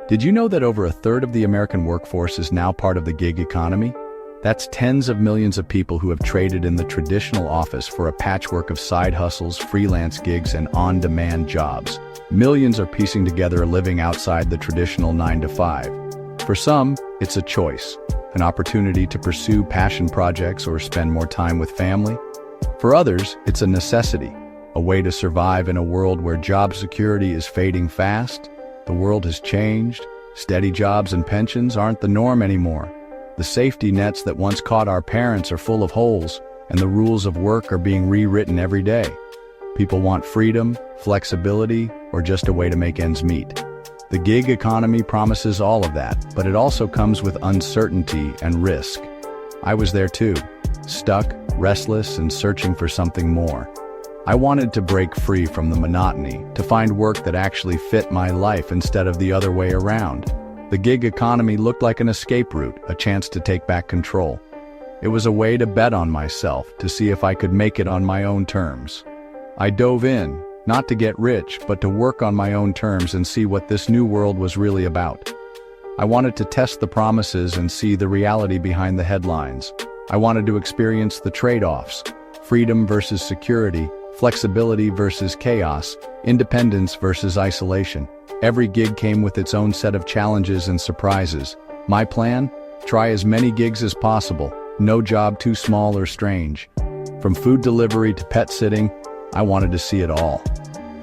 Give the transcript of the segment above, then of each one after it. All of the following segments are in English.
Did you know that over a third of the American workforce is now part of the gig economy? That's tens of millions of people who have traded in the traditional office for a patchwork of side hustles, freelance gigs, and on-demand jobs. Millions are piecing together a living outside the traditional 9-to-5. For some, it's a choice, an opportunity to pursue passion projects or spend more time with family. For others, it's a necessity, a way to survive in a world where job security is fading fast. The world has changed. Steady jobs and pensions aren't the norm anymore. The safety nets that once caught our parents are full of holes, and the rules of work are being rewritten every day. People want freedom, flexibility, or just a way to make ends meet. The gig economy promises all of that, but it also comes with uncertainty and risk. I was there too, stuck, restless, and searching for something more. I wanted to break free from the monotony, to find work that actually fit my life instead of the other way around. The gig economy looked like an escape route, a chance to take back control. It was a way to bet on myself, to see if I could make it on my own terms. I dove in, not to get rich, but to work on my own terms and see what this new world was really about. I wanted to test the promises and see the reality behind the headlines. I wanted to experience the trade-offs, freedom versus security, flexibility versus chaos, independence versus isolation. Every gig came with its own set of challenges and surprises. My plan? Try as many gigs as possible, no job too small or strange. From food delivery to pet sitting, I wanted to see it all.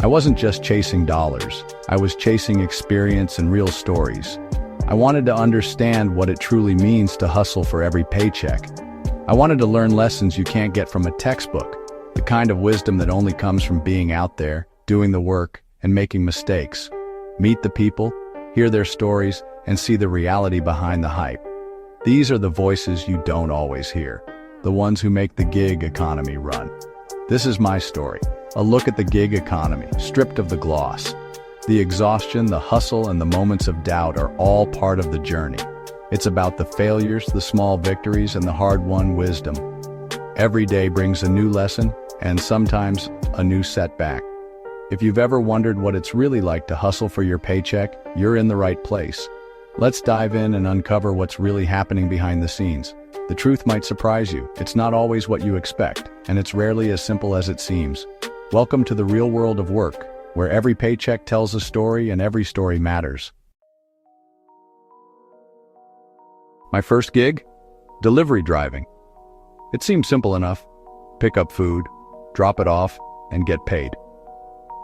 I wasn't just chasing dollars, I was chasing experience and real stories. I wanted to understand what it truly means to hustle for every paycheck. I wanted to learn lessons you can't get from a textbook. The kind of wisdom that only comes from being out there, doing the work, and making mistakes. Meet the people, hear their stories, and see the reality behind the hype. These are the voices you don't always hear, the ones who make the gig economy run. This is my story, a look at the gig economy, stripped of the gloss. The exhaustion, the hustle, and the moments of doubt are all part of the journey. It's about the failures, the small victories, and the hard-won wisdom. Every day brings a new lesson, and sometimes a new setback. If you've ever wondered what it's really like to hustle for your paycheck, you're in the right place. Let's dive in and uncover what's really happening behind the scenes. The truth might surprise you. It's not always what you expect, and it's rarely as simple as it seems. Welcome to the real world of work, where every paycheck tells a story and every story matters. My first gig? Delivery driving. It seemed simple enough. Pick up food, drop it off, and get paid.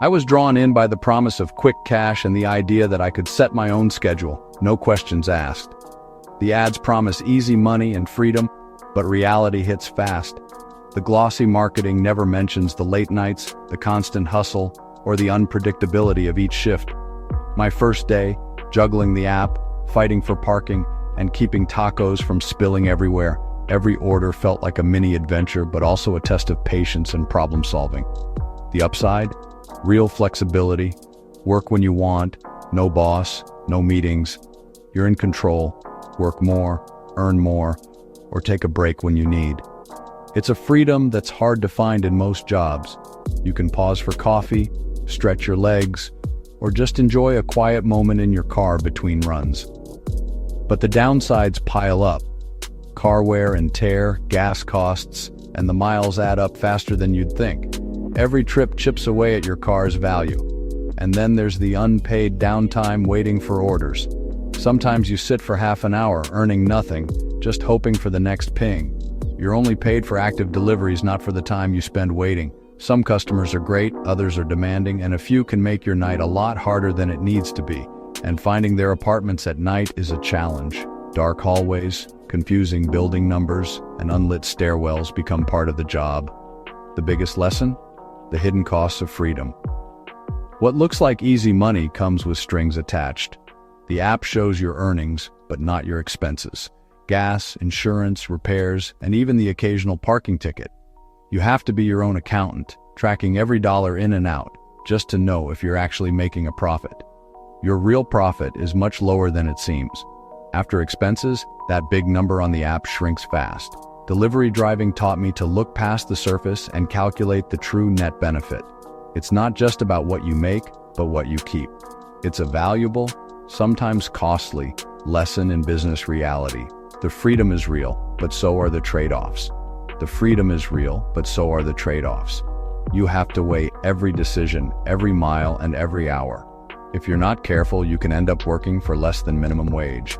I was drawn in by the promise of quick cash and the idea that I could set my own schedule, no questions asked. The ads promise easy money and freedom, but reality hits fast. The glossy marketing never mentions the late nights, the constant hustle, or the unpredictability of each shift. My first day, juggling the app, fighting for parking, and keeping tacos from spilling everywhere. Every order felt like a mini adventure, but also a test of patience and problem solving. The upside? Real flexibility, work when you want, no boss, no meetings. You're in control, work more, earn more, or take a break when you need. It's a freedom that's hard to find in most jobs. You can pause for coffee, stretch your legs, or just enjoy a quiet moment in your car between runs. But the downsides pile up. Car wear and tear, gas costs, and the miles add up faster than you'd think. Every trip chips away at your car's value. And then there's the unpaid downtime waiting for orders. Sometimes you sit for half an hour earning nothing, just hoping for the next ping. You're only paid for active deliveries, not for the time you spend waiting. Some customers are great, others are demanding, and a few can make your night a lot harder than it needs to be. And finding their apartments at night is a challenge. Dark hallways, confusing building numbers, and unlit stairwells become part of the job. The biggest lesson? The hidden costs of freedom. What looks like easy money comes with strings attached. The app shows your earnings, but not your expenses. Gas, insurance, repairs, and even the occasional parking ticket. You have to be your own accountant, tracking every dollar in and out, just to know if you're actually making a profit. Your real profit is much lower than it seems. After expenses, that big number on the app shrinks fast. Delivery driving taught me to look past the surface and calculate the true net benefit. It's not just about what you make, but what you keep. It's a valuable, sometimes costly, lesson in business reality. The freedom is real, but so are the trade-offs. The freedom is real, but so are the trade-offs. You have to weigh every decision, every mile, and every hour. If you're not careful, you can end up working for less than minimum wage.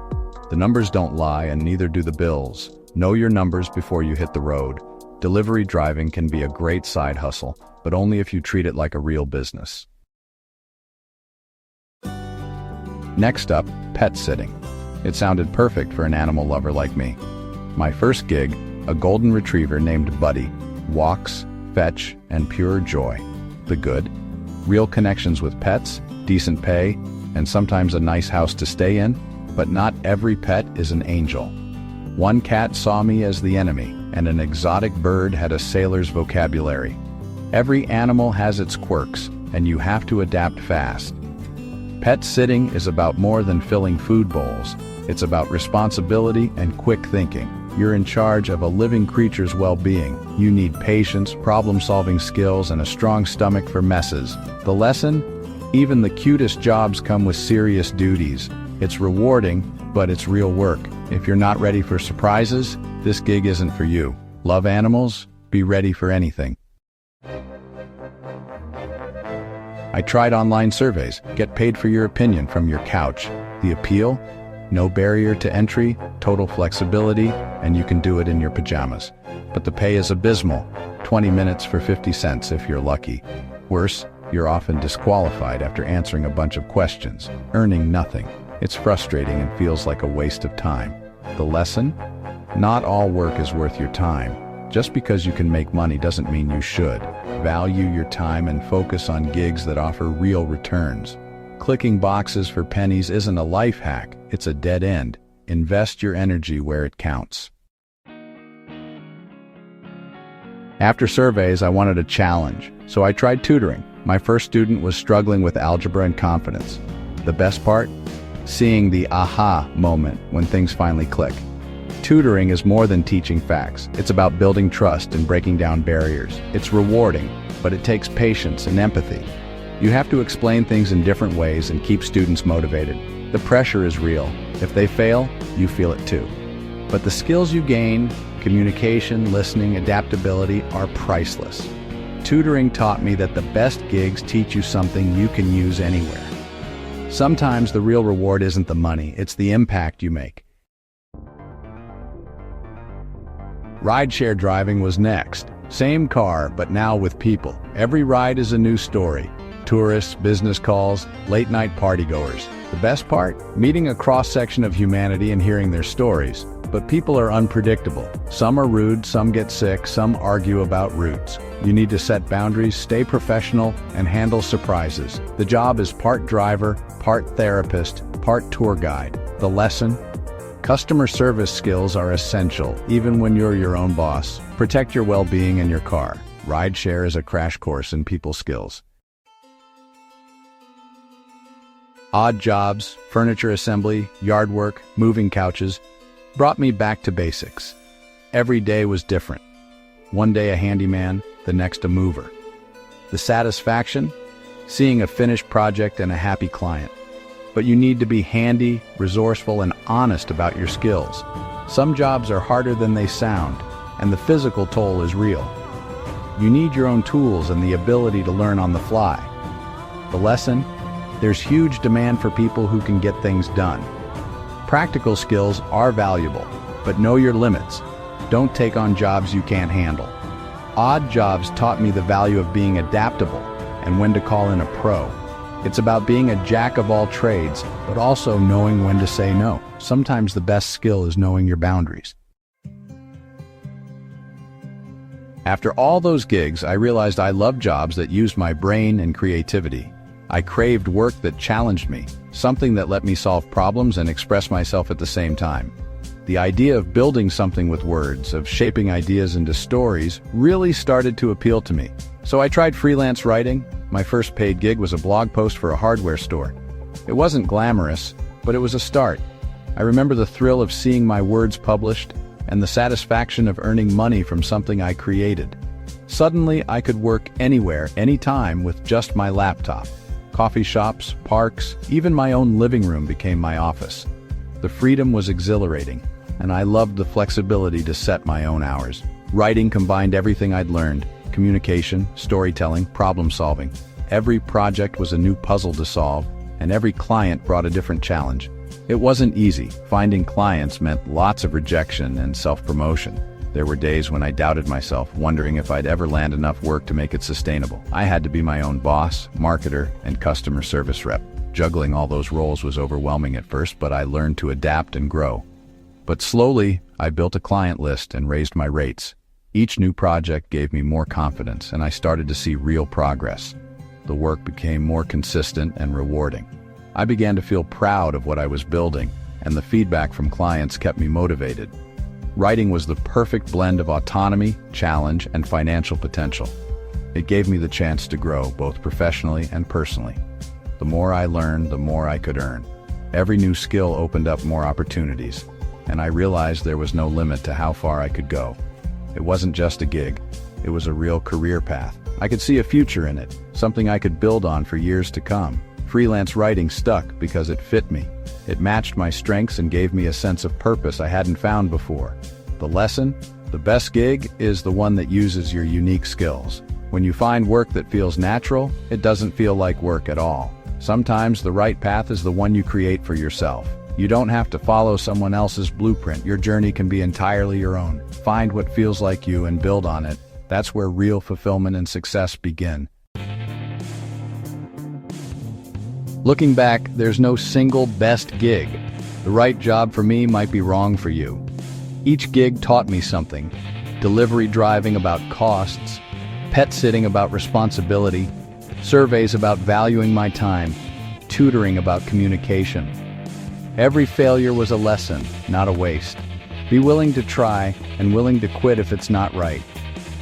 The numbers don't lie, and neither do the bills. Know your numbers before you hit the road. Delivery driving can be a great side hustle, but only if you treat it like a real business. Next up, pet sitting. It sounded perfect for an animal lover like me. My first gig, a golden retriever named Buddy, walks, fetch, and pure joy. The good, real connections with pets, decent pay, and sometimes a nice house to stay in, but not every pet is an angel. One cat saw me as the enemy, and an exotic bird had a sailor's vocabulary. Every animal has its quirks, and you have to adapt fast. Pet sitting is about more than filling food bowls. It's about responsibility and quick thinking. You're in charge of a living creature's well-being. You need patience, problem-solving skills, and a strong stomach for messes. The lesson? Even the cutest jobs come with serious duties. It's rewarding, but it's real work. If you're not ready for surprises, this gig isn't for you. Love animals? Be ready for anything. I tried online surveys. Get paid for your opinion from your couch. The appeal? No barrier to entry, total flexibility, and you can do it in your pajamas. But the pay is abysmal. 20 minutes for 50 cents if you're lucky. Worse, you're often disqualified after answering a bunch of questions, earning nothing. It's frustrating and feels like a waste of time. The lesson? Not all work is worth your time. Just because you can make money doesn't mean you should. Value your time and focus on gigs that offer real returns. Clicking boxes for pennies isn't a life hack, it's a dead end. Invest your energy where it counts. After surveys, I wanted a challenge, so I tried tutoring. My first student was struggling with algebra and confidence. The best part? Seeing the aha moment when things finally click. Tutoring is more than teaching facts. It's about building trust and breaking down barriers. It's rewarding, but it takes patience and empathy. You have to explain things in different ways and keep students motivated. The pressure is real. If they fail, you feel it too. But the skills you gain, communication, listening, adaptability, are priceless. Tutoring taught me that the best gigs teach you something you can use anywhere. Sometimes the real reward isn't the money, it's the impact you make. Rideshare driving was next. Same car, but now with people. Every ride is a new story. Tourists, business calls, late-night partygoers. The best part? Meeting a cross-section of humanity and hearing their stories. But people are unpredictable. Some are rude, some get sick, some argue about routes. You need to set boundaries, stay professional, and handle surprises. The job is part driver, part therapist, part tour guide. The lesson? Customer service skills are essential, even when you're your own boss. Protect your well-being and your car. Rideshare is a crash course in people skills. Odd jobs, furniture assembly, yard work, moving couches, brought me back to basics. Every day was different. One day a handyman, the next a mover. The satisfaction? Seeing a finished project and a happy client. But you need to be handy, resourceful, and honest about your skills. Some jobs are harder than they sound, and the physical toll is real. You need your own tools and the ability to learn on the fly. The lesson? There's huge demand for people who can get things done. Practical skills are valuable, but know your limits. Don't take on jobs you can't handle. Odd jobs taught me the value of being adaptable and when to call in a pro. It's about being a jack of all trades, but also knowing when to say no. Sometimes the best skill is knowing your boundaries. After all those gigs, I realized I loved jobs that used my brain and creativity. I craved work that challenged me, something that let me solve problems and express myself at the same time. The idea of building something with words, of shaping ideas into stories, really started to appeal to me. So I tried freelance writing. My first paid gig was a blog post for a hardware store. It wasn't glamorous, but it was a start. I remember the thrill of seeing my words published and the satisfaction of earning money from something I created. Suddenly, I could work anywhere, anytime with just my laptop. Coffee shops, parks, even my own living room became my office. The freedom was exhilarating, and I loved the flexibility to set my own hours. Writing combined everything I'd learned: communication, storytelling, problem-solving. Every project was a new puzzle to solve, and every client brought a different challenge. It wasn't easy. Finding clients meant lots of rejection and self-promotion. There were days when I doubted myself, wondering if I'd ever land enough work to make it sustainable. I had to be my own boss, marketer, and customer service rep. Juggling all those roles was overwhelming at first, but I learned to adapt and grow. But slowly, I built a client list and raised my rates. Each new project gave me more confidence, and I started to see real progress. The work became more consistent and rewarding. I began to feel proud of what I was building, and the feedback from clients kept me motivated. Writing was the perfect blend of autonomy, challenge, and financial potential. It gave me the chance to grow, both professionally and personally. The more I learned, the more I could earn. Every new skill opened up more opportunities, and I realized there was no limit to how far I could go. It wasn't just a gig, it was a real career path. I could see a future in it, something I could build on for years to come. Freelance writing stuck because it fit me. It matched my strengths and gave me a sense of purpose I hadn't found before. The lesson? The best gig is the one that uses your unique skills. When you find work that feels natural, it doesn't feel like work at all. Sometimes the right path is the one you create for yourself. You don't have to follow someone else's blueprint. Your journey can be entirely your own. Find what feels like you and build on it. That's where real fulfillment and success begin. Looking back, there's no single best gig. The right job for me might be wrong for you. Each gig taught me something. Delivery driving about costs, pet sitting about responsibility, surveys about valuing my time, tutoring about communication. Every failure was a lesson, not a waste. Be willing to try and willing to quit if it's not right.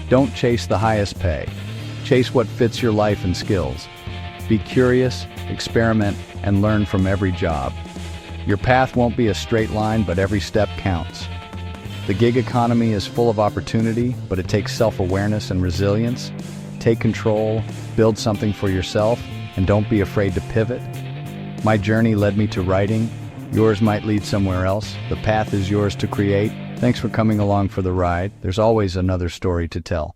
Don't chase the highest pay. Chase what fits your life and skills. Be curious, experiment, and learn from every job. Your path won't be a straight line, but every step counts. The gig economy is full of opportunity, but it takes self-awareness and resilience. Take control, build something for yourself, and don't be afraid to pivot. My journey led me to writing. Yours might lead somewhere else. The path is yours to create. Thanks for coming along for the ride. There's always another story to tell.